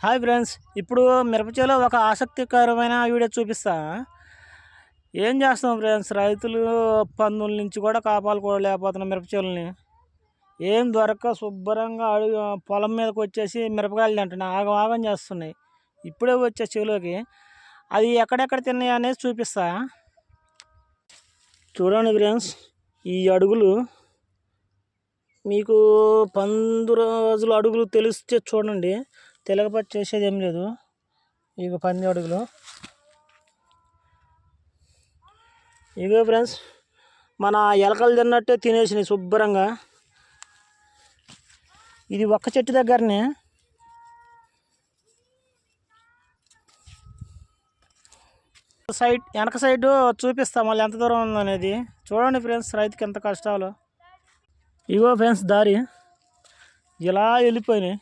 Hi friends, ఇప్పుడు మిరపచేలో ఒక ఆసక్తికరమైన వీడియో చూపిస్తా. ఏం చేస్తాం ఫ్రెండ్స్, రైతులు పందుల నుంచి కూడా కాపాడుకోలేకపోతున్నాం. మిరపచేలని ఏం దొరక్క శుభ్రంగా అడుగు పొలం మీదకి వచ్చేసి మిరపకాయలు తింటున్నాయి, ఆగం చేస్తున్నాయి. ఇప్పుడే వచ్చే చెలోకి అది ఎక్కడెక్కడ తిన్నాయి అనేది చూపిస్తా. చూడండి ఫ్రెండ్స్, ఈ అడుగులు మీకు 10 రోజుల అడుగులు తెలిస్తే చూడండి, తెలగపచ్చి చేసేది ఏం లేదు. ఇక 10 అడుగులు ఇగో ఫ్రెండ్స్, మన ఎలకలు తిన్నట్టే తినేసినాయి శుభ్రంగా. ఇది ఒక్క చెట్టు దగ్గరనే. వెనక సైడ్ చూపిస్తా మళ్ళీ ఎంత దూరం ఉందనేది. చూడండి ఫ్రెండ్స్, రైతుకి ఎంత కష్టాలు. ఇగో ఫ్రెండ్స్, దారి ఇలా వెళ్ళిపోయినాయి.